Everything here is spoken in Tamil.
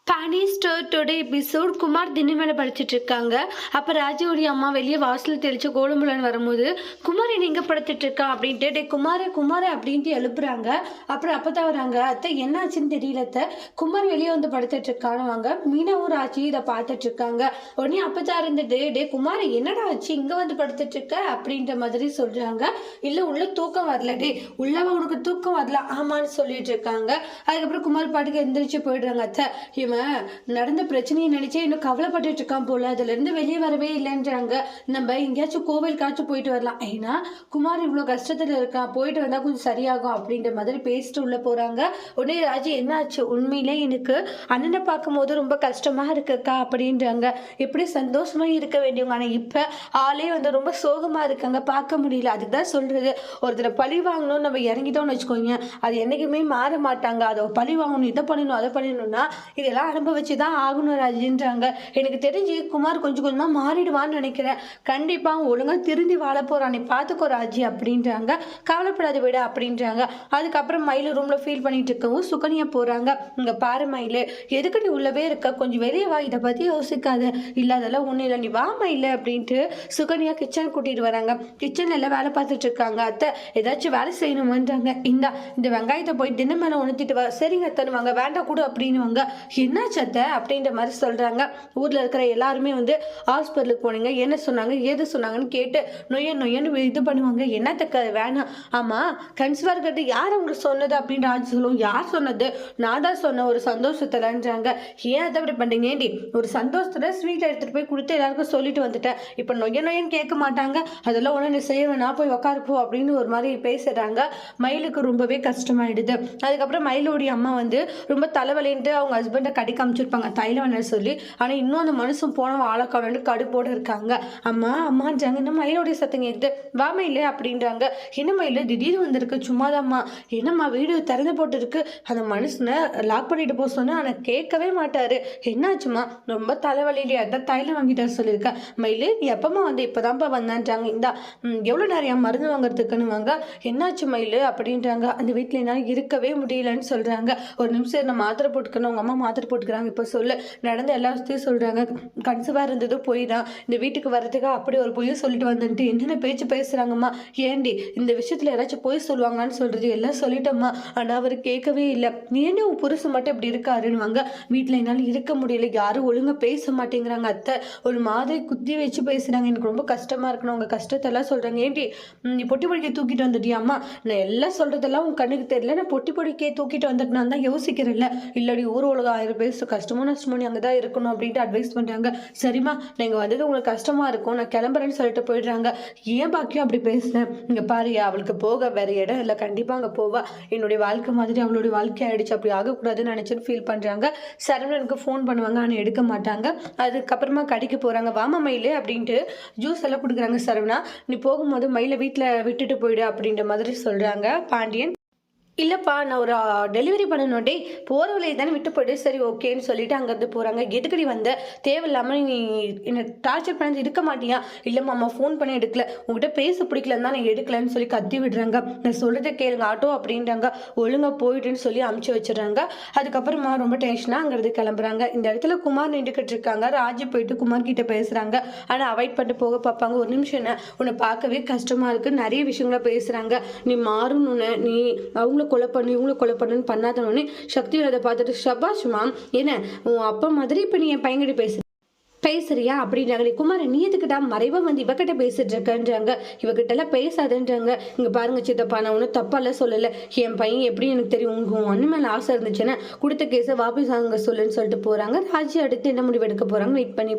பாணி ஸ்டோர் டுடே எபிசோட். குமார் தினம் மேலே படிச்சுட்டு இருக்காங்க. அப்போ ராஜுவோடைய அம்மா வெளியே வாசல் தெளிச்சு கோலம்புலன்னு வரும்போது குமார் என்ன எங்கே படுத்துட்டு இருக்கான் அப்படின்ட்டு டே குமாரே குமாரே அப்படின்ட்டு எழுப்புறாங்க. அப்புறம் அப்போ தான் வராங்க. அத்தை என்னாச்சுன்னு தெரியல அத்தை, குமார் வெளியே வந்து படுத்துட்டு இருக்கான்னு வாங்க. மீனாவும் ராஜி இதை பார்த்துட்டு இருக்காங்க. உடனே அப்போ தான் இருந்துட்டு டே குமார் என்னடா ஆச்சு இங்கே வந்து படுத்துட்டு இருக்க அப்படின்ற மாதிரி சொல்கிறாங்க. இல்லை உள்ள தூக்கம் வரல, டே உள்ளவ உனக்கு தூக்கம் வரல ஆமான்னு சொல்லிட்டு இருக்காங்க. அதுக்கப்புறம் குமார் பாட்டுக்கு எந்திரிச்சு போயிடுறாங்க. அத்தை இவன் நடந்த பிரச்சனையை நினைச்சே இன்னும் கவலைப்பட்டு இருக்கான் போல, அதுல இருந்து வெளியே வரவே இல்லைன்றாங்க. நம்ம எங்கேயாச்சும் கோவில் காய்ச்சி போயிட்டு வரலாம், ஏன்னா குமார் இவ்வளவு கஷ்டத்துல இருக்கான், போயிட்டு வந்தா கொஞ்சம் சரியாகும் அப்படின்ற மாதிரி பேசிட்டு உள்ள போறாங்க. உடனே ராஜி என்னாச்சு, உண்மையிலே எனக்கு அண்ணனை பார்க்கும் போது ரொம்ப கஷ்டமா இருக்குக்கா அப்படின்றாங்க. எப்படி சந்தோஷமா இருக்க வேண்டியவங்க, ஆனா இப்ப ஆளே வந்து ரொம்ப சோகமா இருக்காங்க, பார்க்க முடியல. அதுதான் சொல்றது, ஒருத்தரை பழி வாங்கணும்னு நம்ம இறங்கிட்டோம்னு வச்சுக்கோங்க, அது என்னைக்குமே மாற மாட்டாங்க. அதை பழி வாங்கணும், இதை பண்ணணும் அதை பண்ணணும்னா இதெல்லாம் அனுபவிச்சுதான் ஆகணும் ராஜின்றாங்க. எனக்கு தெரிஞ்சு குமார் கொஞ்சம் கொஞ்சமா மாறிடுவான்னு நினைக்கிறேன், கண்டிப்பா ஒழுங்கா திருந்தி வாழ போறான், நீ பாத்துக்கோ ராஜி அப்படின்றாங்க. கவலைப்படாத விட அப்படின்றாங்க. அதுக்கப்புறம் மயிலு ரூம்ல ஃபீல் பண்ணிட்டு இருக்கவும் சுகன்யா போறாங்க. இங்க பாரு மயிலு, எதுக்கு நீ உள்ளவே இருக்க, கொஞ்சம் வெளியே வா, இதை பத்தி யோசிக்காத, இல்லாதெல்லாம் ஒண்ணு இல்லை, நீ வா மயிலு அப்படின்ட்டு சுகன்யா கிச்சன் கூட்டிட்டு வராங்க. கிச்சன்ல எல்லாம் வேலை பார்த்துட்டு இருக்காங்க. அத்தை ஏதாச்சும் வேலை செய்யணுமான்றாங்க. இந்த வெங்காயத்தை போய் தினம் மேல உணர்த்திட்டு வா. சரிங்க அத்தனை வாங்க, வேண்டாம் கூட அப்படின்னுவாங்க. என்னாச்சு அத்தை அப்படின்ற மாதிரி சொல்றாங்க. ஊர்ல இருக்கிற எல்லாருமே வந்து ஹாஸ்பிட்டலுக்கு போனீங்க, என்ன சொன்னாங்க ஏது சொன்னாங்கன்னு கேட்டு நொய்யன்னு இது பண்ணுவாங்க. என்னத்தக்க வேணாம், ஆமா கன்சீவா இருக்கிறது யார் உங்களுக்கு சொன்னது அப்படின்னு ராஜ் சொல்லுவோம். யார் சொன்னது, நான் தான் சொன்ன ஒரு சந்தோஷத்துலன்றாங்க. ஏன் அதை அப்படி பண்றீங்க, ஏண்டி ஒரு சந்தோஷத்துல ஸ்வீட் எடுத்துட்டு போய் கொடுத்து எல்லாருக்கும் சொல்லிட்டு வந்துட்டேன், இப்ப நொய்யன்னு கேட்க மாட்டாங்க, அதெல்லாம் ஒண்ணு நீ செய்ய வேணாம், போய் உட்காருப்போ அப்படின்னு ஒரு மாதிரி பேசுறாங்க. மயிலுக்கு ரொம்பவே கஷ்டமாயிடுது. அதுக்கப்புறம் மயிலோடைய அம்மா வந்து ரொம்ப தலைவலின்ட்டு அவங்க ஹஸ்பண்டை கடிக்க அமைச்சிருப்பாங்க தைலவனை சொல்லி. ஆனால் இன்னும் அந்த மனுஷன் போன வாழைக்காடு கடுப்போடு இருக்காங்க. அம்மா அம்மான்றாங்க. இந்த மயிலோடைய சத்தம் கேட்டு வா மயில அப்படின்றாங்க. என்ன மயில திடீர்னு வந்திருக்கு, சும்மாதாம்மா, என்னம்மா வீடு திறந்து போட்டு இருக்கு, அந்த மனுஷனை லாக் பண்ணிட்டு போக சொன்னா ஆனால் கேட்கவே மாட்டாரு, என்னாச்சுமா, ரொம்ப தலைவலியிலே அதான் தைலம் வாங்கிட்டாரு சொல்லியிருக்கேன். மயிலு நீ எப்பமா வந்து இப்போதான்ப்பா வந்தான்றாங்க. இந்தா எவ்வளோ நிறையா மருந்து வாங்குறதுக்குன்னு வாங்க. என்னாச்சு மயிலு அப்படின்றாங்க. அந்த வீட்டில் என்னால் இருக்கவே முடியலன்னு சொல்றாங்க. ஒரு நிமிஷம் நான் மாத்திரை போட்டுக்கணும், உங்க அம்மா மாத்திரை போட்டுக்கிறாங்க, இப்போ சொல்லு நடந்த எல்லாத்தையும் சொல்றாங்க. கன்சீவா இருந்தது போய் தான், இந்த வீட்டுக்கு வர்றதுக்கு அப்படி ஒரு பொய் சொல்லிட்டு வந்துட்டு என்னென்ன பேச்சு பேசுறாங்கம்மா, ஏண்டி இந்த விஷயத்துல யாராச்சும் பொய் சொல்லுவாங்கன்னு சொல்றது, எல்லாம் சொல்லிட்டோம்மா, ஆனா அவர் கேட்கவே இல்லை. நீ என்ன உன் புருஷன் மட்டும் இப்படி இருக்காருன்னுவாங்க. வீட்டுல என்னால இருக்க முடியல, யாரும் ஒழுங்கா பேச மாட்டேங்கிறாங்க அத்தை, ஒரு மாதிரி குத்தி வச்சு பேசுறாங்க, எனக்கு ரொம்ப கஷ்டமா இருக்கணும், உங்க கஷ்டத்தெல்லாம் சொல்றாங்க. ஏண்டி நீ பொட்டி பொடிக்கை தூக்கிட்டு வந்துட்டியா, அம்மா நான் எல்லாம் சொல்றதெல்லாம் உன் கண்ணுக்கு தெரியல, நான் பொட்டி பொடிக்கையை தூக்கிட்டு வந்துட்டு நான் தான் யோசிக்கிறேன்ல, இல்லடி ஊர் உலகம் 1000 பேர் கஷ்டமோ நஷ்டமோ நீ அங்கதான் இருக்கணும் அப்படின்ட்டு அட்வைஸ் பண்றாங்க. சரிம்மா நீங்க வந்தது உங்களுக்கு கஷ்டமா இருக்கும், நான் கிளம்புறேன்னு சொல்லிட்டு போயிடுறாங்க. ஏன் பாக்கியம் அப்படி பேசுறேன், இங்க பாரு அவளுக்கு போக வேற இடம் இல்லை, கண்டிப்பா அங்க போவா, என்னுடைய வாழ்க்கை மாதிரி அவளுடைய வாழ்க்கை ஆயிடுச்சு, அப்படி ஆகக்கூடாதுன்னு நினைச்சுன்னு ஃபீல் பண்றாங்க. சரவணனுக்கு ஃபோன் பண்ணுவாங்க, ஆனால் எடுக்க மாட்டாங்க. அதுக்கப்புறமா கடைக்கு போறாங்க. வாமா மயிலு அப்படின்ட்டு ஜூஸ் எல்லாம் கொடுக்குறாங்க. சரவணா நீ போகும்போது மயிலை வீட்டுல விட்டுட்டு போயிடு அப்படின்ற மாதிரி சொல்றாங்க. பாண்டியன் இல்லைப்பா நான் ஒரு டெலிவரி பண்ணணும், டே போகிற வழியை தானே விட்டு போய்ட்டு, சரி ஓகேன்னு சொல்லிட்டு அங்கேருந்து போகிறாங்க. எதுக்கடி வந்த, தேவையில்லாமல் நீ என்னை டார்ச்சர் பண்ணி இருக்க மாட்டியா, இல்லைம்மா அம்மா ஃபோன் பண்ணி எடுக்கல, உங்ககிட்ட பேச பிடிக்கலன்னு தான் நான் எடுக்கலன்னு சொல்லி கத்தி விடுறாங்க. நான் சொல்கிறத கேளுங்க ஆட்டோ அப்படின்றாங்க. ஒழுங்காக போயிட்டுன்னு சொல்லி அமுச்சு வச்சிடுறாங்க. அதுக்கப்புறமா ரொம்ப டென்ஷனாக அங்கேருந்து கிளம்புறாங்க. இந்த இடத்துல குமார் நின்றுக்கிட்டு இருக்காங்க. ராஜி போயிட்டு குமார் கிட்ட பேசுகிறாங்க, ஆனால் அவாய்ட் பண்ணிட்டு போக பார்ப்பாங்க. ஒரு நிமிஷம் என்ன, உன்னை பார்க்கவே கஷ்டமாக இருக்குது, நிறைய விஷயங்கள பேசுகிறாங்க, நீ மாறணுன்னு, நீ அவங்க கொலை பண்ணு இவங்களை கொலை பண்ணுன்னு பண்ணாதவொடனே சக்தி அதை பார்த்துட்டு ஷபாஷ்மா என்ன உன் அப்பா மாதிரி இப்போ நீ என் பையன்கிட்ட பேசுறியா அப்படின்றாங்க. குமார் நீ எதுக்கிட்டா மறைவா வந்து இவகிட்ட பேசிட்டு இருக்கன்றாங்க. இவகிட்ட எல்லாம் பேசாதுன்றாங்க. இங்க பாருங்க சித்தப்பா நான் ஒன்றும் தப்பாலாம் சொல்லலை, என் பையன் எப்படி எனக்கு தெரியும், உங்க அண்ணன் மேலே ஆசை இருந்துச்சுன்னா கொடுத்த கேஸை வாபஸ் வாங்க சொல்லுன்னு சொல்லிட்டு போறாங்க. ராஜி அடுத்து என்ன முடிவு எடுக்க போறாங்க வெயிட் பண்ணி